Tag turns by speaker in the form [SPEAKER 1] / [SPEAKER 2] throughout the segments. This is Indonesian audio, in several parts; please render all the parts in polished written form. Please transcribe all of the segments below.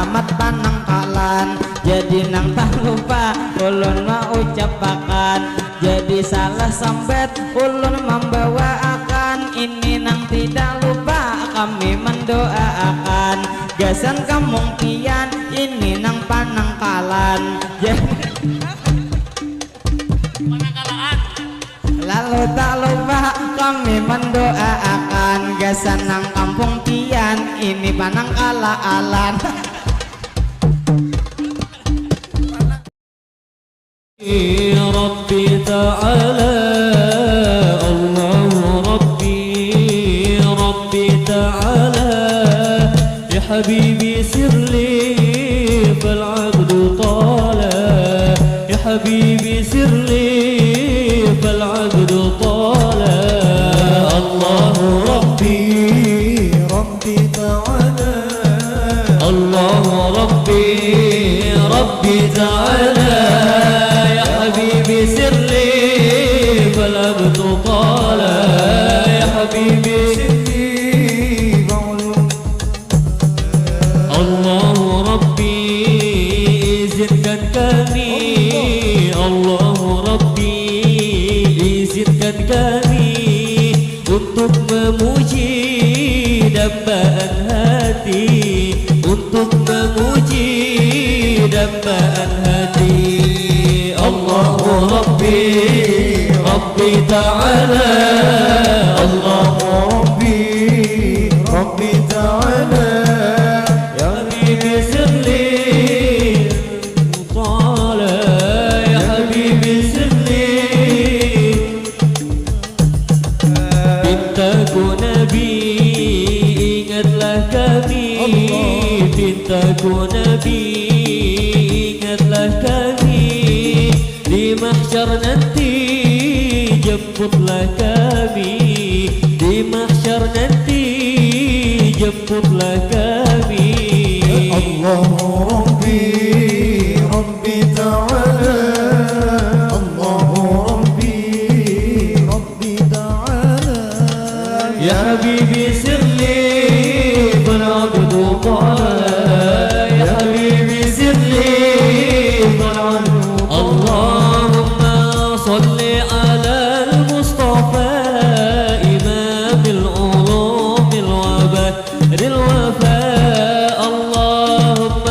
[SPEAKER 1] tamat panangkalan. Jadi nang tak lupa ulun mau ucapakan, jadi salah sambet ulun membawakan. Ini nang tidak lupa kami mendoakan, gasan kampung pian ini nang panangkalan. Lalu tak lupa kami mendoakan, gasan nang kampung pian ini panangkalan.
[SPEAKER 2] Rabbi ta'ala Allahu Rabbi Rabbi ta'ala ya habibi sirli fal abdu tala ya habibi sirli fal abdu tala Allahu Rabbi Rabbi ta'ala Allahu Rabbi Rabbi ta'ala حبيبي سر لي فالعبد طال يا حبيبي سر لي الله ربي إذن كاني الله ربي إذن كاني untuk memuji dambaan hati, untuk memuji dambaan hati. Allahu Rabbi Rabbi ta'ala Allahu Rabbi Rabbi ta'ala ya habibi sirli ta'ala ya habibi sirli pintaku Nabi ingatlah kami pintaku Nabi ingatlah kami di mahsyar nanti jemputlah kami di mahsyar nanti jemputlah kami Allahu Rabbi Rabbi ta'ala Allahu Rabbi Rabbi ta'ala ya habibi sirli fal abdu tala ya habibi sirli fal abdu اللهم صل على المصطفى إمام العلوم الوباء الوفاء اللهم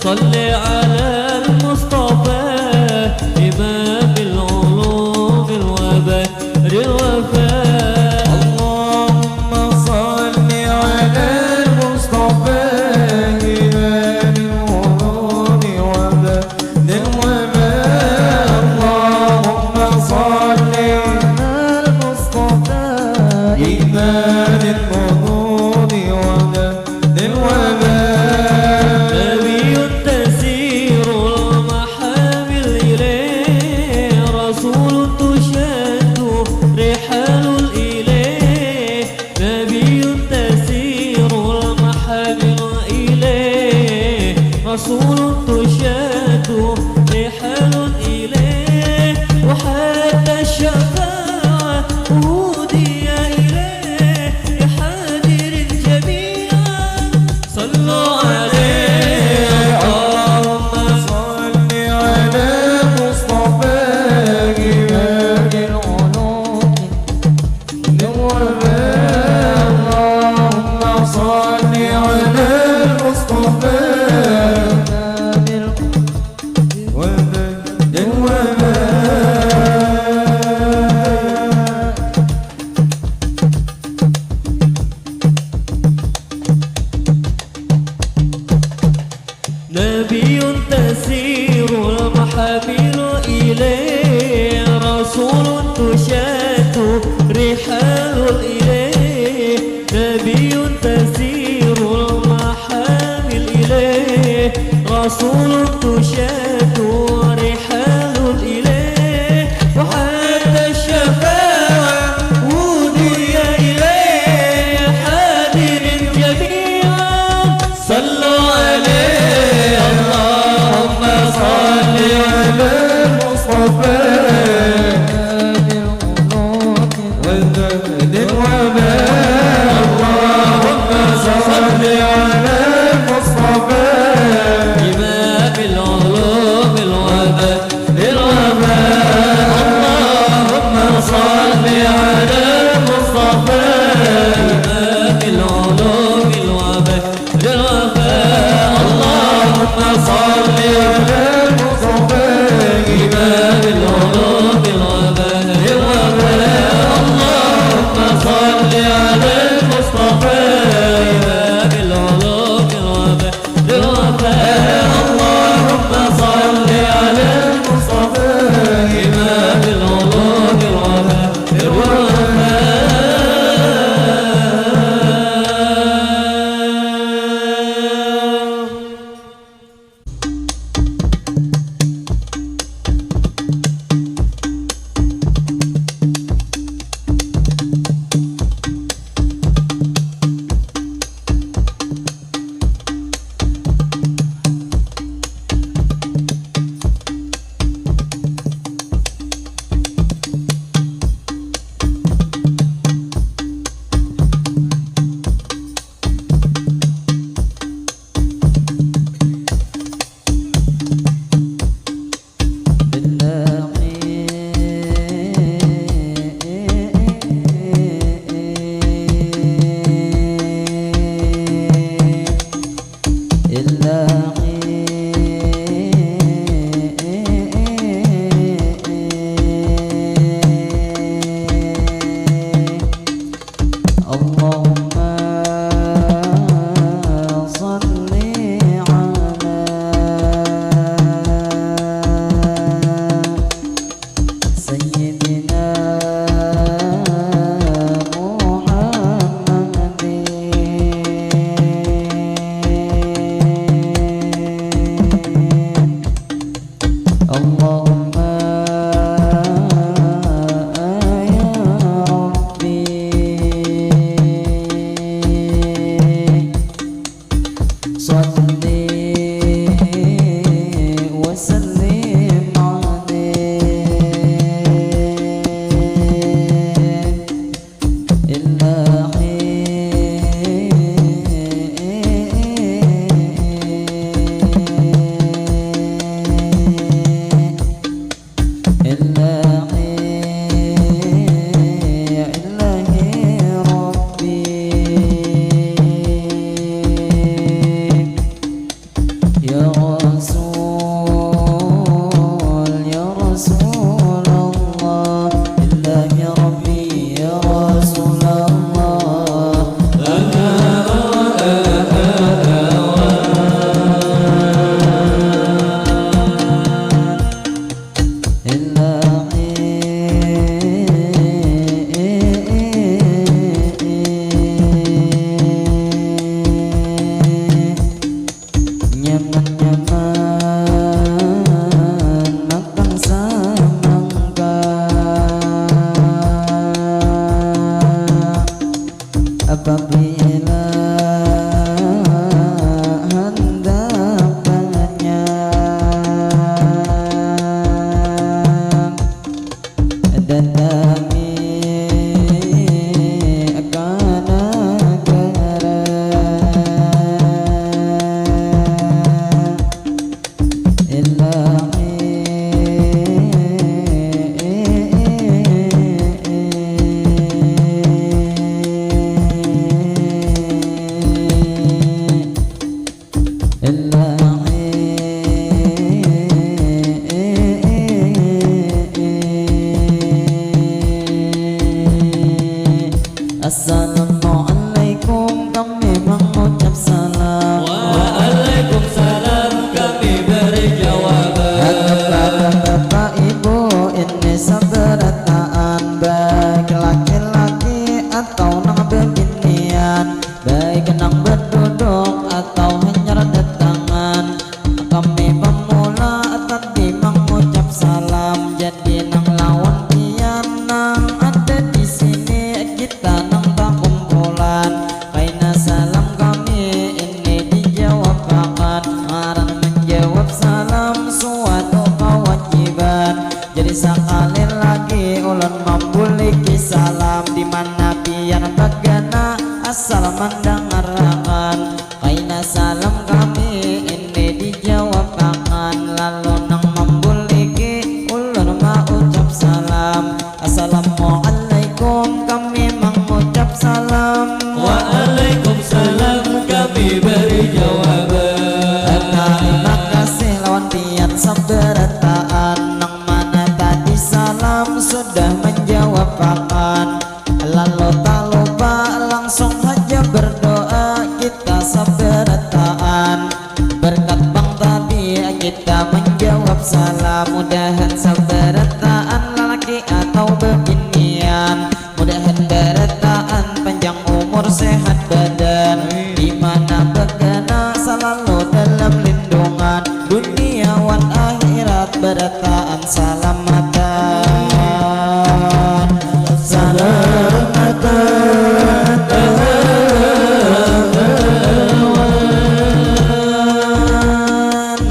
[SPEAKER 2] صل على المصطفى إمام العلوم الوباء الوفاء اللهم صل على المصطفى إمام العلوم الوباء إيمان الظنون وجد الوباء نبي تسير المحامل إليه رسول تشد رحال إليه نبي تسير المحامل إليه رسول تشد رحال إليه وحتى الشفاعة نبي تسير المحامل إليه رسول تشاد رحال إليه نبي تسير المحامل إليه رسول تشاد رحال إليه وحتى الشفاعة ودي إليه حاضر جميعا صلوا عليه اللهم صل على المصطفى والزهد الوباء اللهم صل على المصطفى
[SPEAKER 3] Salli wa sallim alaihi Ilahi apabila hendak banyak dan kami akan negara Ilahi Assalamualaikum kami mengucap salam
[SPEAKER 2] Waalaikumsalam kami beri jawaban
[SPEAKER 3] kepada bapak ibu ini seberataan baik laki-laki atau nang beginian baik nang berduduk atau hanya tangan kami pemula tadi mengucap salam jadi nang lawan pian nang ada di sini kita nang tak kumpulan kaina salam kami ini dijawab akan marah menjawab salam suatu kewajiban jadi sekali lagi ulun membuliki salam di mana pian bagana asal mendengarkan kaina salam kami ini dijawab akan lalu nang membuliki ulun mengucap salam Assalamualaikum kami mengucap salam
[SPEAKER 2] Waalaikumsalam kami beri jawaban
[SPEAKER 3] terima kasih lawan pian seberataan nang mana tadi salam sudah menjawab akan lalu tak lupa langsung saja berdoa kita seberataan berkat bang tadi kita menjawab salam mudahan seberataan lelaki atau beginian mudahan berataan panjang umur sehat badan dimana begana selalu dalam lindungan dunia wan akhirat berataan salamatan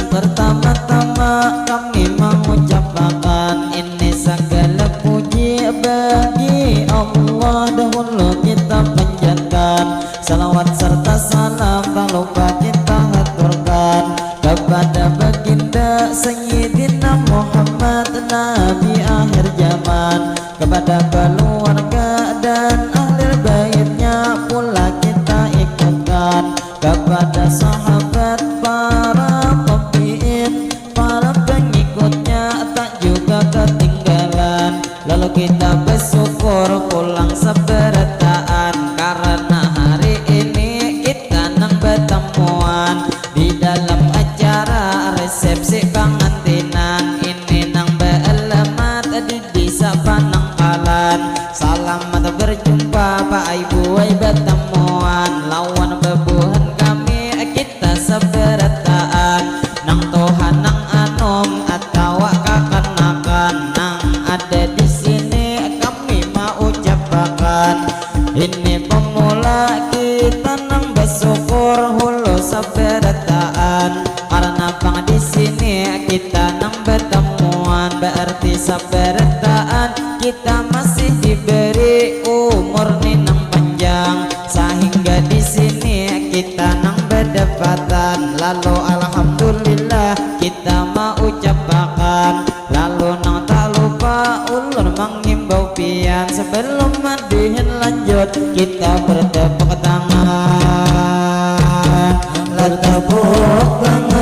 [SPEAKER 3] pertama-tama kami mengucapkan ini segala puji bagi Allah dahulu kita panjatkan salawat serta salam tak lupa kita haturkan kepada baginda Sayyidina Muhammad Nabi akhir zaman kepada keluarga dan ahli baitnya pula kita ikutkan kepada sahabat para tabi'in para pengikutnya tak juga ketinggalan lalu kita bersyukur pulang seberataan karena hari ini kita nang bertemuan di dalam acara resepsi pengantinan ini nang beralamat di desa Panangkalan selamat berjumpa Pak Ibu bertemuan lawan bebuhan kami kita seberataan nang Tuhan nang anom atau kakanakan nang ada di sini kami mau ucapkan ini pemula kita nang bersyukur hulu seberataan berarti sabarataan kita masih diberi umur ninang panjang, sehingga di sini kita nang berdapatan. Lalu alhamdulillah kita mau ucapkan, lalu nang tak lupa ulun menghimbau pian. Sebelum madihin lanjut kita bertepuk tangan, bertepuk tangan.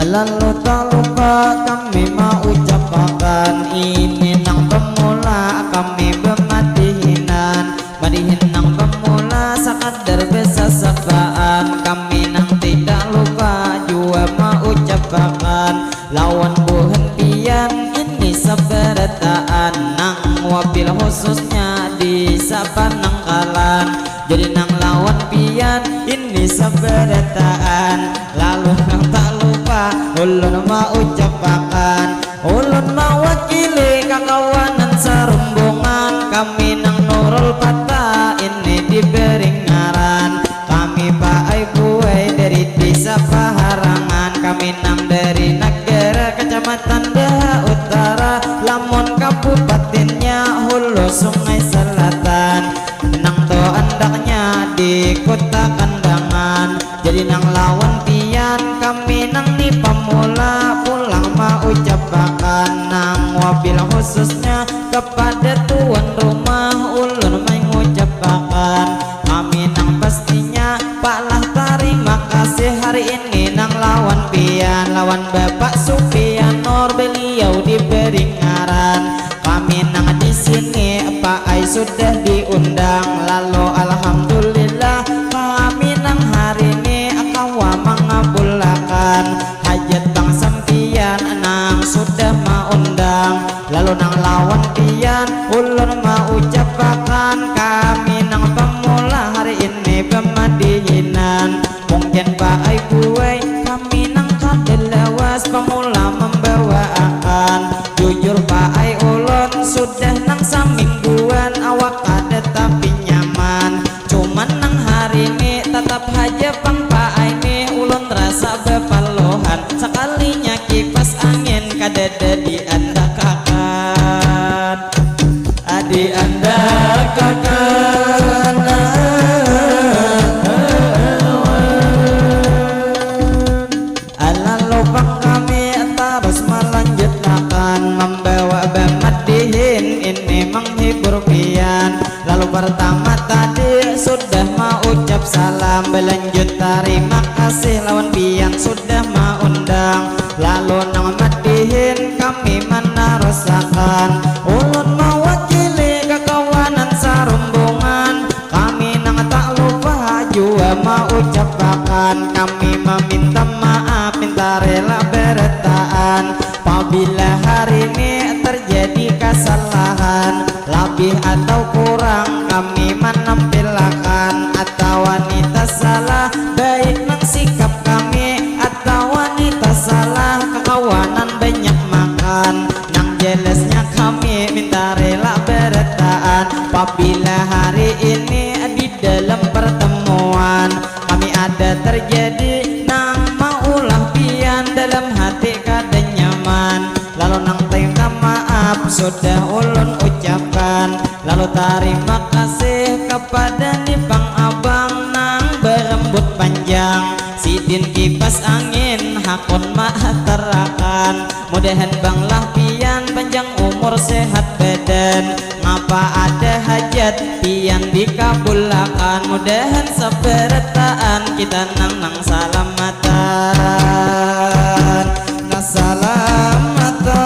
[SPEAKER 3] Lalu tak lupa kami mau ucapkan, ini nang pemula kami bermadihinan, madihin nang pemula sekadar besasapaan. Kami nang tidak lupa jua mau ucapkan, lawan buhen pian ini sabarataan, nang wabil khususnya di Sapanangkalan. Jadi nang lawan pian ini sabarataan. Lalu nang tak lupa ulun mau ucapkan, ulun mewakili kakawanan serumbungan. Kami nang Nurul Fatah ini diberi ngaran, kami Pak Aibuai dari desa Paharangan. Kami nang dari negara kecamatan Daha Utara, lamun kabupatennya Hulu Sungai Selatan. Nang to andaknya di kota Kandangan. Jadi nang lawan pian kami nang ni pemula pulang mau ucapkan, nang wabil khususnya kepada tuan rumah ulun mengucapkan. Kami nang pastinya Pak lah terima kasih hari ini nang lawan pian, lawan Bapak Supianor beliau diberi ngaran. Kami nang di sini Pak Ai sudah diundang, lalu alhamdulillah kami nang hari ini akawa mengabulkan hajat bang sampian nang sudah maundang. Lalu nang lawan pian ulun mau ucapkan, kami nang pemula hari ini pemadihinan. Mungkin Pak Ai buai kami nang kadelawas pemula membawakan. Jujur Pak Ai ulun sudah nang samingguan awak ada tapi nyaman, cuman nang hari ini tetap aja pang Pak Ai ini ulun rasa bepalohan. Sekalinya kipas angin kadada di anda kakan, adi anda kakan. Lalu bang kami terus melanjutkan membawa bemadihin ini menghibur pian. Lalu pertama tadi sudah mau ucap salam, berlanjut terima kasih lawan pian sudah mau undang. Lalu nang madihin kami menarusakan, ulun mewakili kekawanan sarumbungan. Kami nang tak lupa jua mau ucapkan, kami meminta maaf minta rela bertaan. Apabila hari ini terjadi kesalahan, lebih atau kurang kami menampilkan, atau wanita salah baik nang sikap kami, atau wanita salah kekawanan banyak makan, nang jelasnya kami minta rela bertaan. Apabila hari ini di dalam pertemuan kami ada terjadi nang maulah pian dalam hati kada nyaman, lalu nang minta maaf sudah ulun ucapkan. Lalu terima kasih kepada nipang abang nang berembut panjang, sidin kipas angin hakun mahterakan. Mudahan bang lah pian panjang umur sehat badan, ngapa ada hajat pian dikabulkan. Mudahan sabarataan kita nang salamatan, nang salamatan.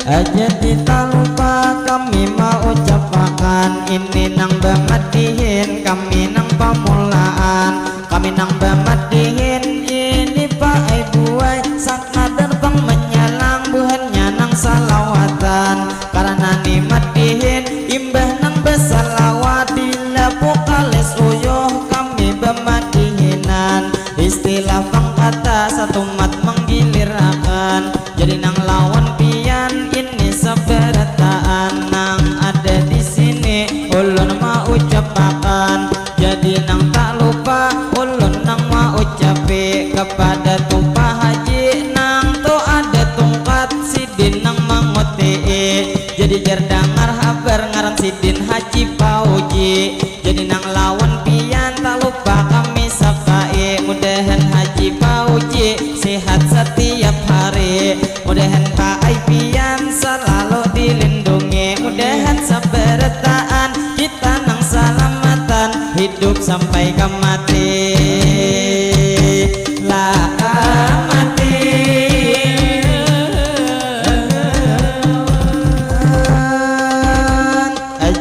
[SPEAKER 3] Aja tidak lupa kami mau ucapkan, ini nang bemadihin kami nang pemulaan. Kami nang bemadihin ini Pak Ai buai sakadar bang menyalang buhannya nang salawatan. Karena ni madihin imbah nang besalawat bila pokales uyuh kami bemadihinan. Istilah bang kata satu mat menggilirakan, jadi nang lawan pian ini sabarataan nang ada di sini. uji. Jadi nang lawan pian tak lupa kami sapai. Mudahan haji pauji sehat setiap hari. Mudahan Pak Aipian selalu dilindungi. Mudahan sabertaan kita nang salamatan hidup sampai ke mati. Laka mati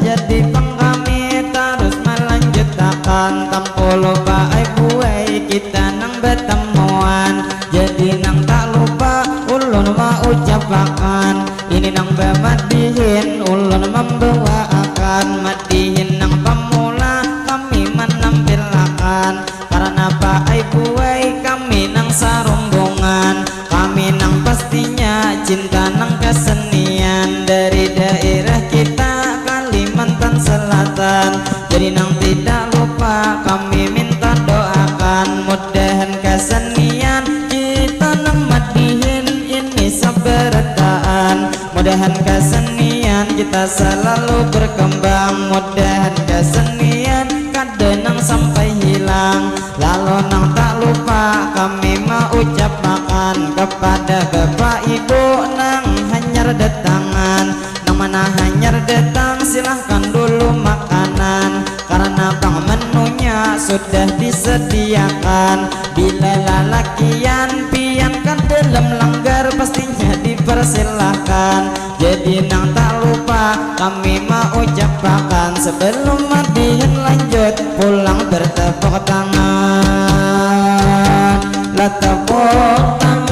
[SPEAKER 3] jadi pengkami terus melanjutkan tanpa lupa buai kita nang bertemuan. Jadi nang tak lupa ulun mau ucapakan ini nang bemadihin ulun membawakan madihin nang pemula kami menampilkan karena Pak buai kami nang sarombongan kami nang pastinya cinta nang kesenian dari daerah kita Kalimantan Selatan. Jadi nang tidak lupa kami minta doakan mudahan kesenian kita nang madihin ini sabertaan. Mudahan kesenian kita selalu berkembang. Mudahan kesenian kadenang sampai hilang. Lalu nang tak lupa kami mau ucapakan kepada Bapak Ibu nang hanyar datangan. Nang mana hanyar datang silahkan dulu makanan karena bang menunya sudah disediakan. Bila lalakian pian kan dalam langgar pastinya dipersilahkan. Jadi nang tak lupa kami mau ucapakan sebelum madihin lanjut pulang bertepuk tangan. Lah tepuk tangan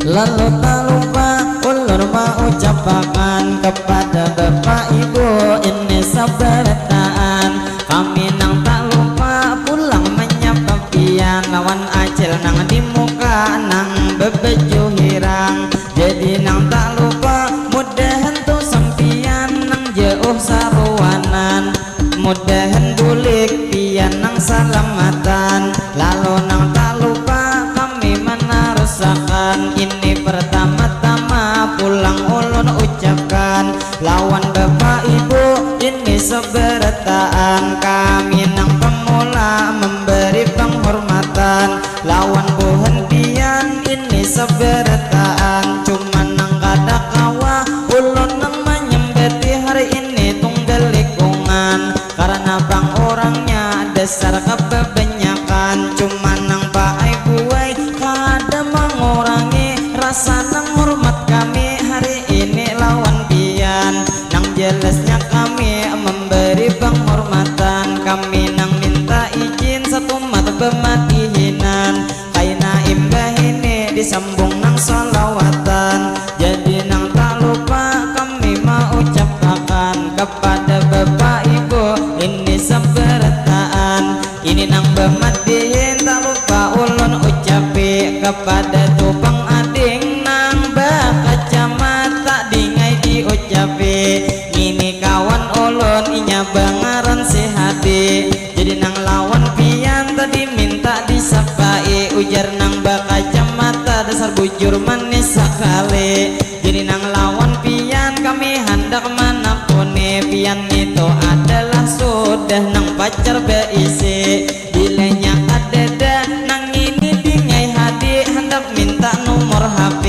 [SPEAKER 3] lalu tak lupa ulur mau ucapakan kepada Bapak Ibu ini sabertaan. Kami nang tak lupa pulang menyapa pian lawan acil nang di muka nang bebeju hirang. Jadi nang tak lupa mudahan tuh sampian nang jauh saruanan. Mudahan bulik pian nang salamatan. Lalu nang tak lupa kami menarusakan ini pertama-tama pulang ulun ucapkan lawan Bapak Ibu ini sabertaan. Kami nang pemula memberi penghormatan lawan buhentian ini sabertaan. Cuma nang kada kawa ulun nang menyembeti hari ini tunggal likungan karena bang orangnya dasar kebanyakan. Cuma nang Pak buai kada mengurangi rasa nang hormat kami hari ini lawan pian. Nang jelasnya kami memberi penghormatan. Kami nang minta izin satu mata bematihinan kaina imbah ini disambung nang salawatan. Jadi nang tak lupa kami mau ucapakan kepada Bapak Ibu ini sabertaan. Ini nang bematihin tak lupa ulun ucapi kepada tupang ading nang bakacamata dingai diucapi. Ini kawan ulun inya bangaran sehati. Jadi nang lawan pian tadi minta disapai ujar nang bakacamata dasar bujur manis sekali. Jadi nang lawan pian kami hendak manapun pian itu adalah sudah nang pacar beisi. Bilanya ada nang ini dingai hadi hendak minta nomor HP.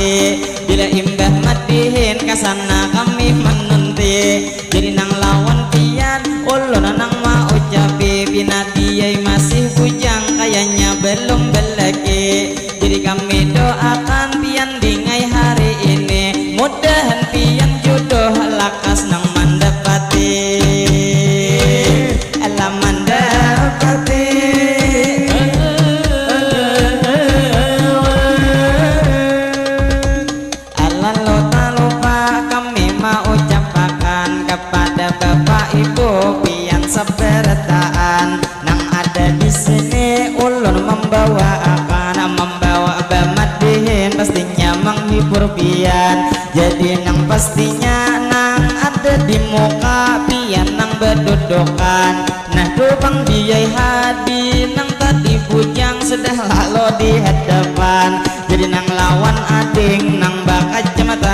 [SPEAKER 3] Bila imbah madihin kasana kami menanti. Jadi nang lawan pian ulun nang mau ucapi bina dia masih bujang kayaknya belum belaki. Jadi kami doakan pian dingai hari ini mudahan pian jodoh lakas nang mandapati. Alam mandapati lalu tak lupa kami mau ucapakan kepada Bapak Ibu pian sabertaan nang ada di sini ulun membawa bemadihin pastinya menghibur pian. Jadi nang pastinya nang ada di muka pian nang berdudukan. Nah dupang dia hadi nang tadi bujang sudah lalu di hadapan. Jadi nang lawan ading nang bakal cemata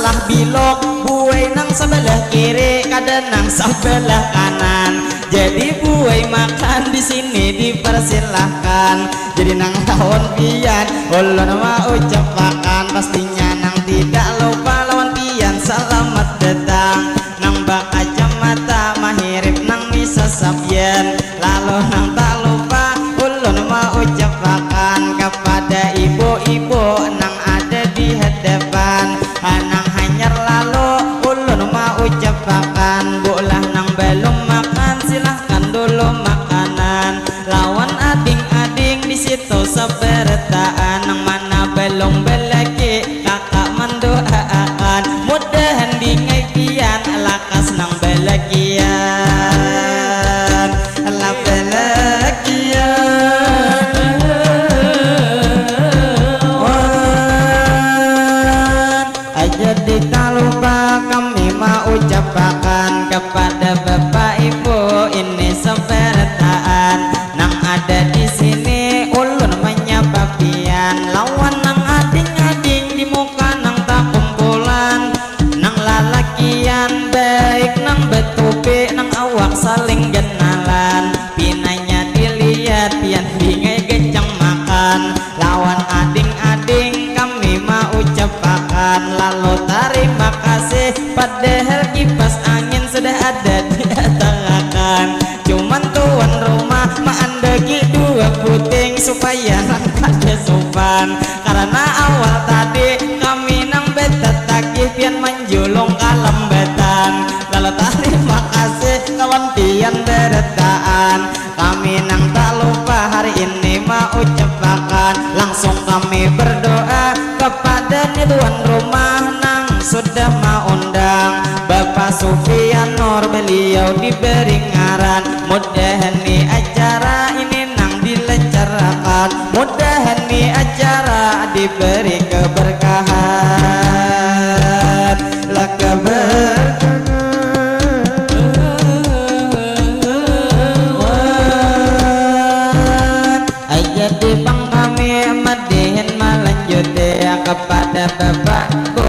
[SPEAKER 1] salah bilok, buai nang sebelah kiri, kada nang sebelah kanan. Jadi buai makan di sini dipersilahkan. Jadi nang lawan pian, ulun mau ucapakan, pastinya nang tidak lupa lawan pian selamat datang. Nang bak kacamata mahirip nang bisa sabien, lalu nang tak lupa ulun mau ucapakan kepada ibu-ibu nang ada di hadapan. Nang hanyar lalu ulun mau ucapakan, bulah nang belum makan silahkan dulu makanan. Lawan ading-ading di situ sebertaan, nang mana belum belaki kakak mendoakan, mudahan dingai pian lakas nang belakian, la belakian. Jadi tak lupa kami mau ucapakan kepada bapak ibu ini sebertaan nang ada di sini ulun menyapa pian. Lawan nang ading-ading di muka nang tak kumpulan, nang lalakian baik nang betupi nang awak saling kenalan. Pinanya dilihat pian bingai gencang makan. Lawan ading-ading kami mau ucapakan, lalu terima kasih padahal kipas angin sudah ada di tangan. Cuman tuan rumah maandegi dua puting supaya kada sopan, karena awal tadi kami nang betat takih pian menjulung kalambatan. Lalu terima kasih kawan pian beretaan, kami nang tak lupa hari ini mau ucapakan. Langsung kami berdoa kepada tuan rumah nang sudah mau undang Bapak Sufian Nur, beliau diberi ngaran. Mudahan nih acara ini nang dilancarkan, mudahan nih acara diberi keberkahan, lah keberkahan. Jadi bang kami madihin melanjut kepada bapak ibu.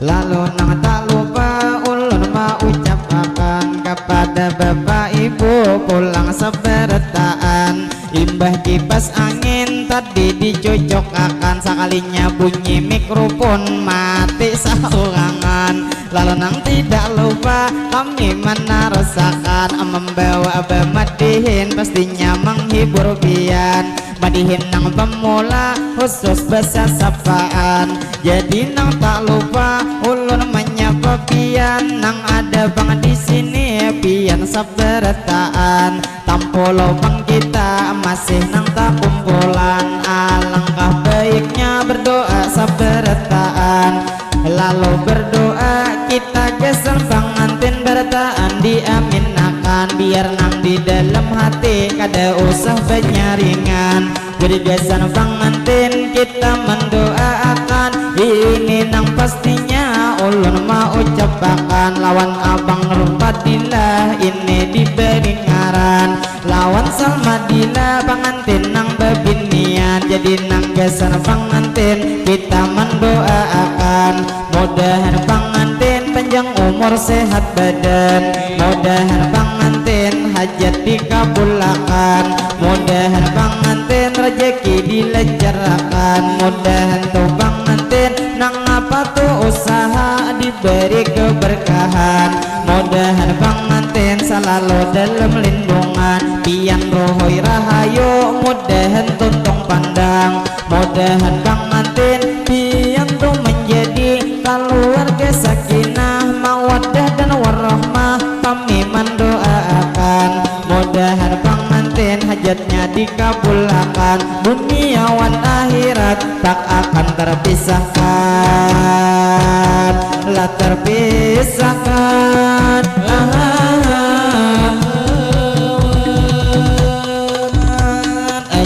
[SPEAKER 1] Lalu nang tak lupa ulun mau ucapakan kepada bapak ibu pulang sebertaan. Imbah kipas angin tadi dicocokkan, sekalinya bunyi mikrofon mati saurangan. Lalu nang tidak lupa kami menarasakan, membawa madihin pastinya menghibur pian. Madihin nang pemula khusus bahasa sapaan. Jadi nang tak lupa ulun menyapa pian, nang ada bang di sini pian sebertaan. Tampulo bang kita masih nang tak kumpulan, alangkah baiknya berdoa sebertaan. Lalu berdoa kita gesel pengantin bertaan diaminakan, biar nang di dalam hati kada usah penyaringan. Jadi gesel pengantin kita mendoakan, ini nang pastinya ulun mau ucapakan. Lawan abang Rumpadilah ini diberi ngaran, lawan Salmadila pengantin nang bebinian. Jadi nang gesel pengantin kita mendoakan, mudahan pengantin panjang umur sehat badan, mudahan pengantin hajat dikabulkan, mudahan pengantin rezeki dilancarkan, mudahan tuh pengantin nang apa tuh usaha diberi keberkahan, mudahan pengantin selalu dalam lindungan. Pian rohoi rahayu mudahan tuntung pandang, mudahan pengantin pian tuh menjadi keluarga sakinah mawaddah dan warahmah. Kami mendoakan mudahan pengantin hajatnya dikabulkan, duniawan akhirat tak akan terpisahkan, lah terpisahkan.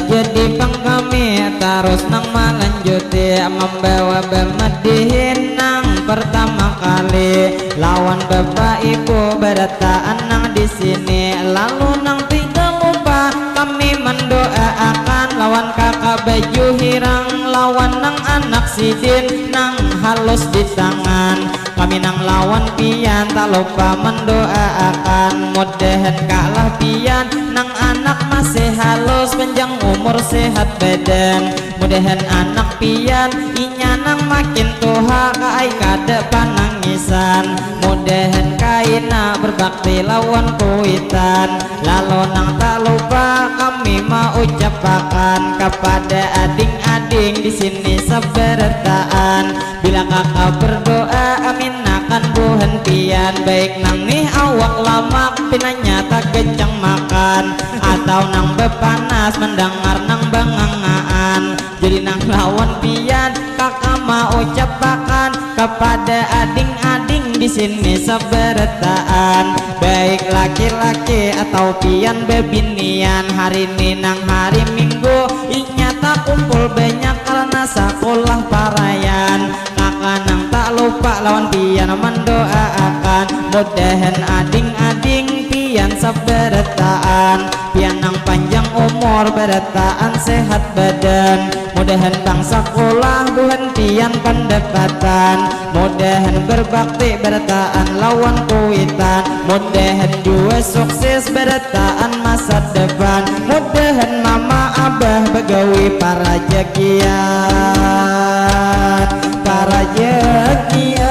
[SPEAKER 1] Jadi bang kami terus nang melanjuti, membawa bemadihin nang pertama kali. Lawan bapak ibu berataan nang di sini, lalu nang tidak lupa kami mendoakan. Lawan kakak baju hirang lawan nang anak sidin nang halus di tangan. Kami nang lawan pian tak lupa mendoakan, mudahan kalah pian nang anak masih halus panjang umur sehat badan. Mudahan anak pian inya nang makin tua kai kada panangisan. Mudahan kaina berbakti lawan kuitan. Lalu nang tak lupa kami mau ucapakan kepada ading-ading di sini sebertaan. Bila kakak berdoa amin akan buhan pian. Baik nang nih awak lamak pinanya tak kencang makan, atau nang bepanas mendengar nang bangangaan. Jadi nang lawan pian kakak mau ucapakan kepada ading-ading di sini sebertaan. Baik laki-laki atau pian bebinian, hari ini nang hari Minggu inya tak kumpul banyak karena sekolah parayan. Kakak nang tak lupa lawan pian mendoakan, mudahan ading-ading pian sebertaan. Pian nang panjang umur bertaan sehat badan. Mudahan bangsa sekolah buhan pian pendapatan. Mudahan berbakti bertaan lawan kuitan. Mudahan juga sukses bertaan masa depan. Mudahan mama abah begawi para jakian, para jakian.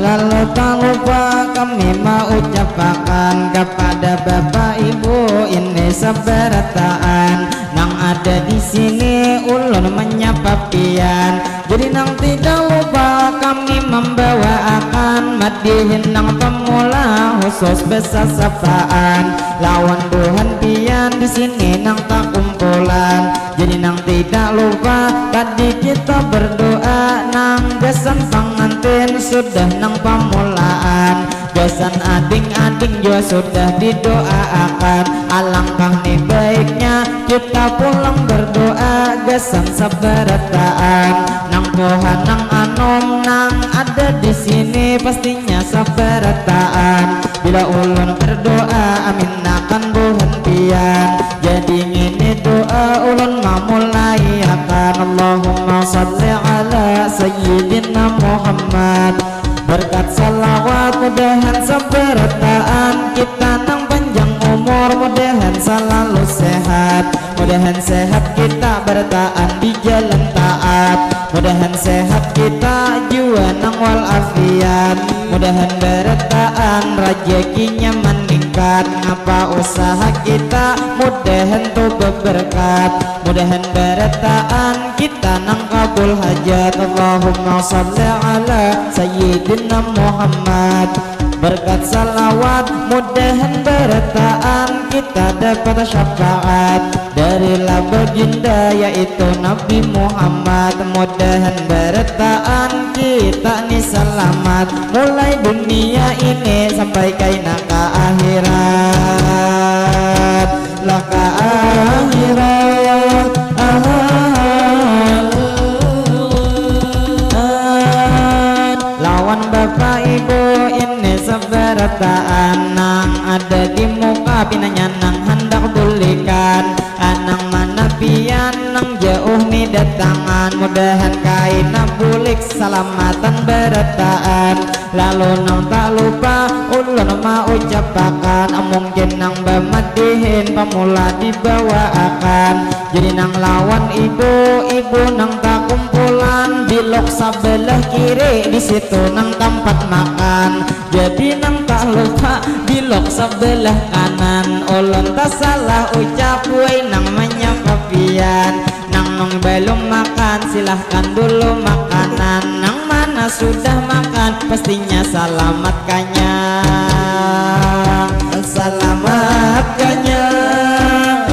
[SPEAKER 1] Lalu tak lupa kami mau ucapakan kepada bapak ibu ini sebertaan nang ada di sini ulun menyapa pian. Jadi nang tidak lupa kami membawa akan madihin nang pemula khusus besar sapaan lawan Tuhan pian di sini nang tak kumpulan. Jadi nang tidak lupa tadi kita berdoa nang besan pengantin sudah nang pamulaan. Besan ading-ading juga sudah didoakan. Alangkah nih baiknya kita pulang berdoa besan seberataan. Nang Tuhan nang anom nang ada di sini pastinya seberataan. Bila ulun berdoa amin akan buhan pian. Jadi ini doa ulun memulai akan. Allahumma salli ala sayyidina Muhammad. Berkat salawat mudahan seberataan kita nang panjang umur, mudahan selalu sehat. Mudahan sehat kita bertaan di jalan taat. Mudahan sehat kita jiwa nang walafiat. Mudahan bertaan rezekinya meningkat. Ngapa usaha kita mudahan tuh berberkat. Mudahan bertaan kita nang kabul hajat. Allahumma salli ala sayyidina Muhammad. Berkat salawat mudahan bertaan kita dapat syafaat dari baginda yaitu Nabi Muhammad. Mudahan bertaan kita nih selamat mulai dunia ini sampai kaina ke akhirat. Lah ke akhirat lawan bapak ibu ini seberataan nang ada di muka pinanya nang hendak bulikan. Anang mana pian nang jauh nih datangan. Mudahan kaina bulik selamatan berataan. Lalu nang tak lupa ulun mau ucapakan mungkin nang bamadihin pemula dibawakan. Jadi nang lawan ibu nang tak kumpulan bilok sebelah kiri di situ nang tempat makan. Jadi nang tak lupa bilok sebelah kanan. Ulun tak salah ucap wei nang menyapa pian. Nang nong belum makan silahkan dulu makanan. Nang mana sudah makan pastinya selamat kanyang. Selamat kanyang.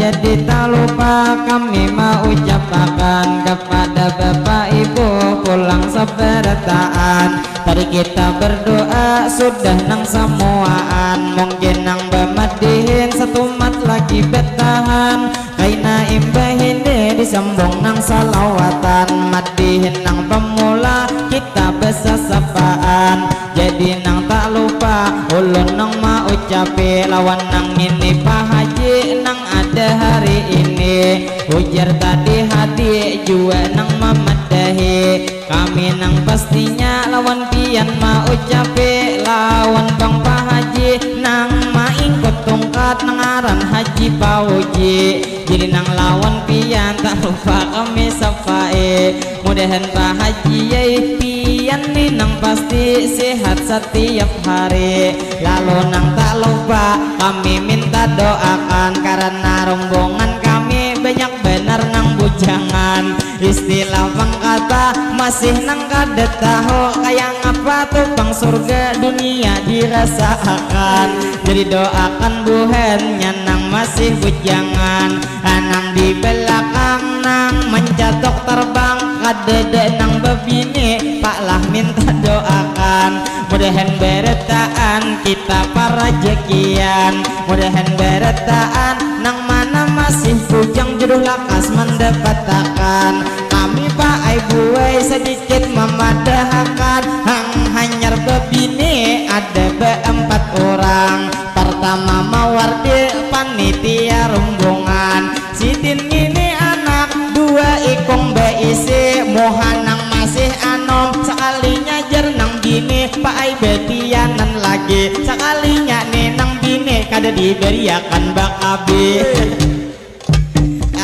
[SPEAKER 1] Jadi tak lupa kami mau ucapakan kepada bapak ibu pulang
[SPEAKER 3] pulang sebertaan. Tadi kita berdoa sudah nang semuaan, mungkin nang bemadihin satu mat lagi betahan. Kaina imbah ini disambung nang salawatan, madihin nang pemula kita besasapaan. Jadi nang tak lupa ulun nang mau ucapi, lawan nang ini Pak Haji nang ada hari ini. Ujar tadi hadi jua nang memadahi, kami nang pastinya lawan pian mau ucapi. Lawan Bang Pak Haji nang maingkut tongkat nang aran Haji Pauji. Jadi nang lawan pian tak lupa kami sapai, mudahan Pak Haji yai pian ni nang pasti sehat setiap hari. Lalu nang tak lupa kami minta doakan, karena rombongan kami banyak benar nang bujangan. Istilah bang kata masih nang kada tahu, kayak ngapa tuh bang surga dunia dirasakan. Jadi doakan buhennya nang masih bujangan, nang di belakang nang mencatok terbang kadede nang bebini Pak lah minta doakan. Mudahan beretaan kita para jekian, mudahan beretaan nang mana masih bujang jodoh lakas mendapatkan. Kami Pak Ibu sedikit memadahkan, hang hanyar bebini ada beempat orang. Pertama mawardi panitia rombongan, Sidin ini anak dua ikong beisi, mohanang masih anom sekalinya jernang bini. Pak Ai betianan lagi sekalinya nenang bini kada diberiakan bakabi.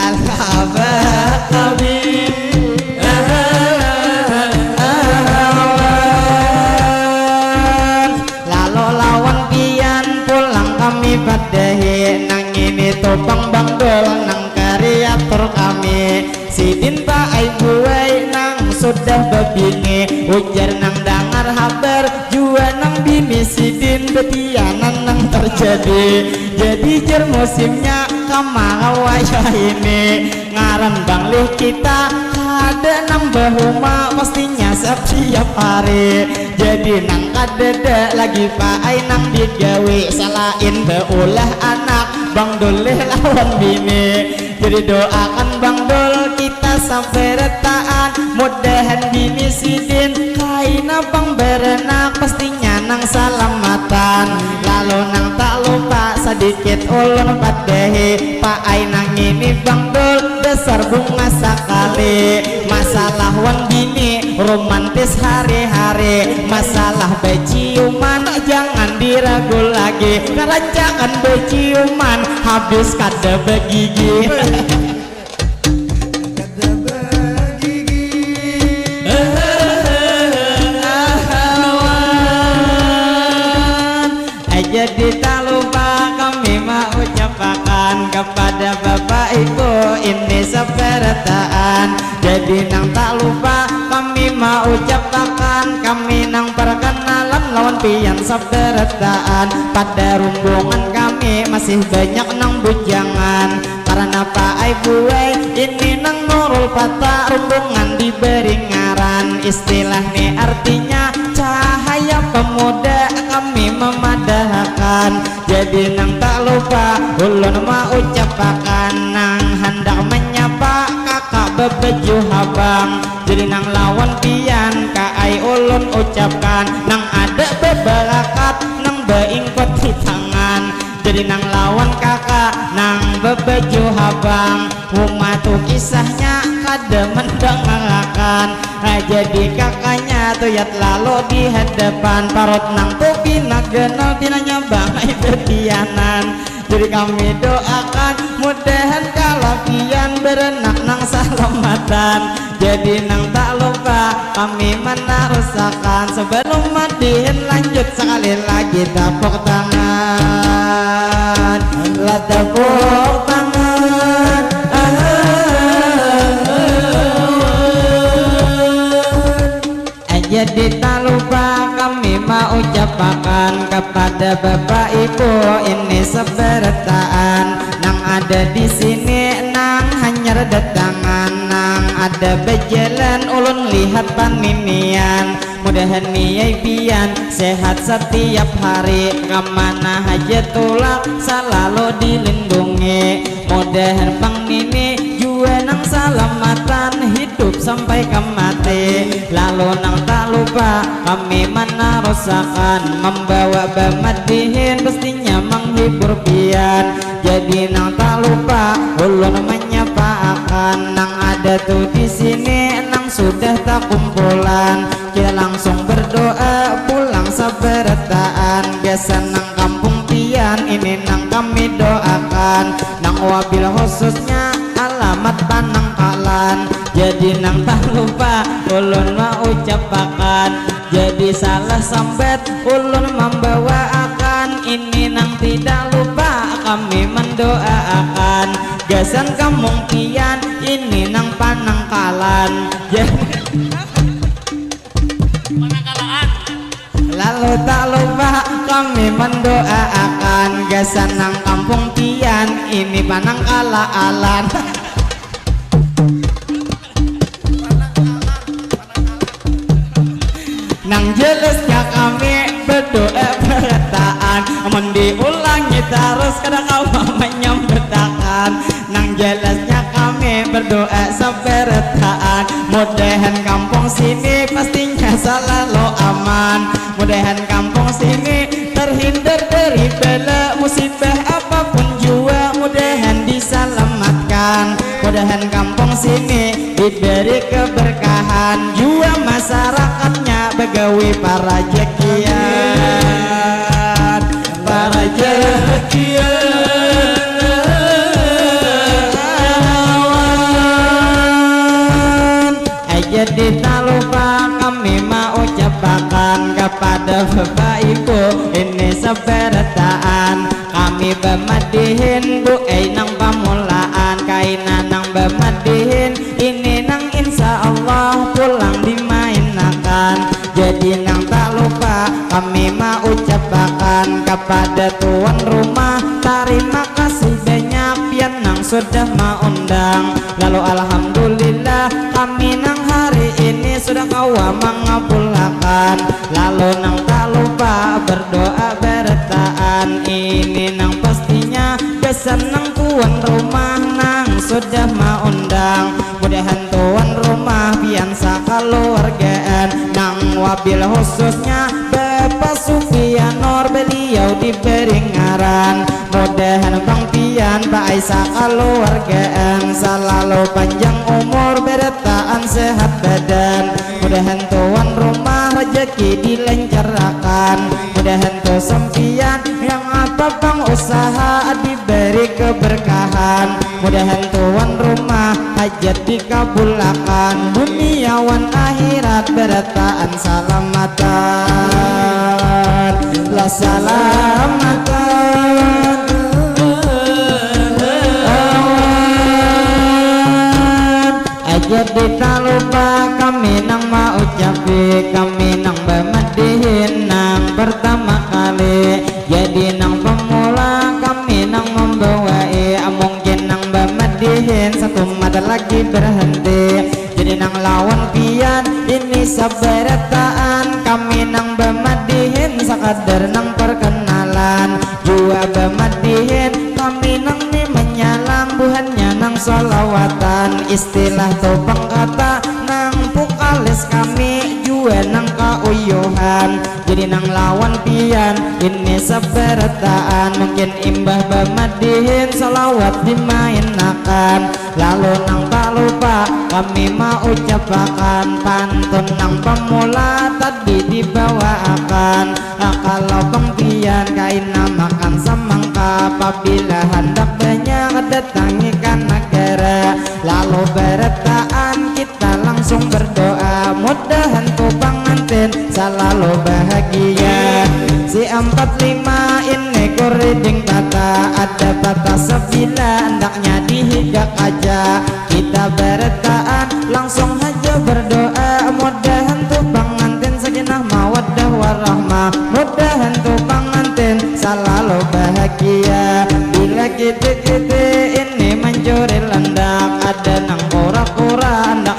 [SPEAKER 3] Al-Bakabi lalu lawan pian pulang kami padahi, nang ini topang bangdol nang kreator kami. Sidin Pak Ibu nang sudah bebini, ujar nang dangar habar jua nang bini Sidin betianan nang terjadi. Jadi jer musimnya kemarau wajah ini, ngaran banglih kita ada nang bahuma pastinya setiap hari. Jadi nang kadede lagi Pak Ai nang digawe, salain beulah anak Bang Doleh lawan bini. Jadi doakan Bang Dol kita sampai retaan, mudahan bini Sidin kaina Bang berenak pastinya nang salamatan. Lalu nang tak lupa sedikit ulun padahi, Pak Ai nang ini Bang Dol besar bunga sekali. Masalah wan bini romantis hari-hari, masalah beciuman jangan diragu lagi. Kerancakan beciuman habis kada begigi. Jadi tak lupa kami mau ucapkan kepada Bapak Ibu ini sebertaan. Jadi nang tak lupa kami mau ucapkan, kami nang perkenalan lawan pian sebertaan. Pada rombongan kami masih banyak nang bujangan, karena Pak Ibu ini nang nurul patah rombongan diberi ngaran. Istilah nih artinya cahaya pemuda kami memadahkan. Jadi nang tak lupa ulun mau ucapkan, nang hendak menyapa kakak bebeju habang. Jadi nang lawan pian kai ulun ucapkan, nang ada beberakat nang beingkot di tangan. Jadi nang lawan kakak nang bebeju habang, umatu kisahnya kada mendengarkan. Jadi kakaknya tuyat lalu di hadapan, parot nang topi nagenal tinanya bangai betianan. Jadi kami doakan mudahan kalapian berenak nang salamatan. Jadi nang tak lupa kami menarusakan, sebelum madihin lanjut sekali lagi tepuk tangan. Lah tepuk tangan. Jadi tak lupa kami mau ucapkan kepada Bapak Ibu ini sebertaan, nang ada di sini nang hanyar datangan, nang
[SPEAKER 1] ada berjalan ulun lihat paninian. Mudahan niai pian sehat setiap hari, kemana aja tulak selalu dilindungi. Mudahan bang nini jua nang salamatan hidup sampai ke mati. Lalu nang tak lupa kami menarosakan membawa bamadihin pastinya menghibur pian. Jadi nang tak lupa ulun menyapa akan nang ada tuh di sini nang sudah tak kumpulan. Kita langsung berdoa pulang sabarataan. Biasa nang kampung pian ini nang kami doakan. Nang wabil khususnya alamat Panangkalan. Jadi nang tak lupa ulun mau ucapakan. Jadi salah sambet ulun membawakan. Ini nang tidak lupa kami mendoakan. Gasan kampung pian ini nang Panangkalan. Lalu tak lupa kami mendoakan. Gasan nang kampung pian ini Panangkalan. Nang jelasnya kami berdoa bertaan, mendiulangi terus kadang kau menyambetakan. Nang jelasnya kami berdoa seberataan. Mudahan kampung sini pastinya selalu aman. Mudahan kampung sini terhindar dari bala musibah apapun jua. Mudahan diselamatkan. Mudahan kampung sini diberi keberkahan. Jua masyarakatnya begawi para jekian, para jekian. Jadi tak lupa kami mau ucapkan kepada Bapak Ibu ini seberataan. Kami bemadihin bu nang pamulaan kainan nang bemadihin ini nang insya Allah pulang dimainakan. Jadi nang tak lupa kami mau ucapkan kepada tuan rumah terima kasih banyak pian nang sudah mau undang. Lalu alhamdulillah kami nang hari ini sudah kau mengabulkan. Lalu nang tak lupa berdoa berataan ini nang pastinya besan nang tuan rumah nang sudah mau undang. Mudahan tuan rumah biasa keluargaan nang wabil khususnya Bapak Sufianor beliau diberi ngaran. Mudahan Bang Pian Pak Aisyah keluargaan selalu panjang umur berataan sehat badan. Mudahan tuan rumah rezeki dilancarkan. Mudahan tuh sempian yang apa bang usaha diberi keberkahan. Mudahan tuan rumah hajat dikabulkan. Duniawan akhirat berataan salamatan. La salamatan. Jadi tak lupa kami nang mau ucapi kami nang bemadihin nang pertama kali. Jadi nang pemula kami nang membawai mungkin nang bemadihin satu mata lagi berhenti. Jadi nang lawan pian ini sabarataan kami nang bemadihin sekadar nang perkenalan. Jua bemadihin kami nang ni menyalam buhannya nang solawatan. Istilah topang kata nang pukalis kami jua nang kauyuhan. Jadi nang lawan pian ini sabarataan mungkin imbah bamadihin salawat dimainakan. Lalu nang tak lupa kami mau ucapakan pantun nang pemula tadi dibawakan. Kalau bang pian kain namakan semangka apabila hendak banyak datangikan negara. Lalu berataan kita langsung berdoa mudahan tuh pengantin selalu bahagia. Si 45 ini kuriding tata ada batas sebila hendaknya dihigak aja. Kita berataan langsung aja berdoa mudahan tuh pengantin sakinah mawaddah warahmah. Mudahan tuh pengantin selalu bahagia. Bila kita ini mencuri lendak ada nang kura-kura hendak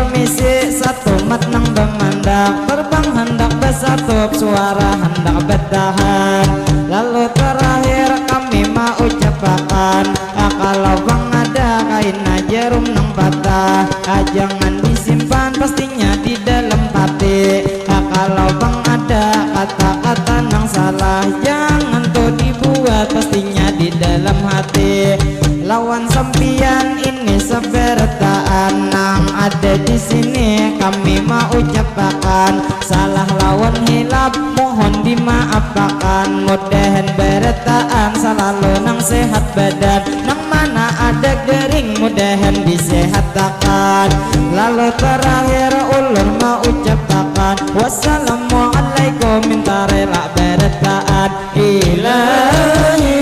[SPEAKER 3] permisi satu mat nang bemandak terbang hendak bersatup suara hendak bertahan. Lalu terakhir kami mau ucapkan kalau bang ada kain jarum nang patah jangan disimpan pastinya di dalam hati. Kalau bang ada kata-kata nang salah jangan tuh dibuat pastinya di dalam hati. Lawan sampian ini sebertaan nang ada di sini kami mau ucapkan salah lawan hilap mohon dimaafkan. Mudahan bertaan selalu nang sehat badan nang mana ada gering mudahan disehatkan. Lalu terakhir ulun mau ucapkan wassalamualaikum minta rela bertaan ilahi.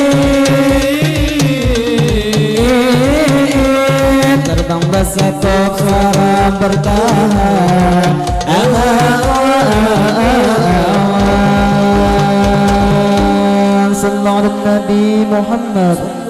[SPEAKER 3] Terbang bersatup suara bertahan Sallallahu Nabi Muhammad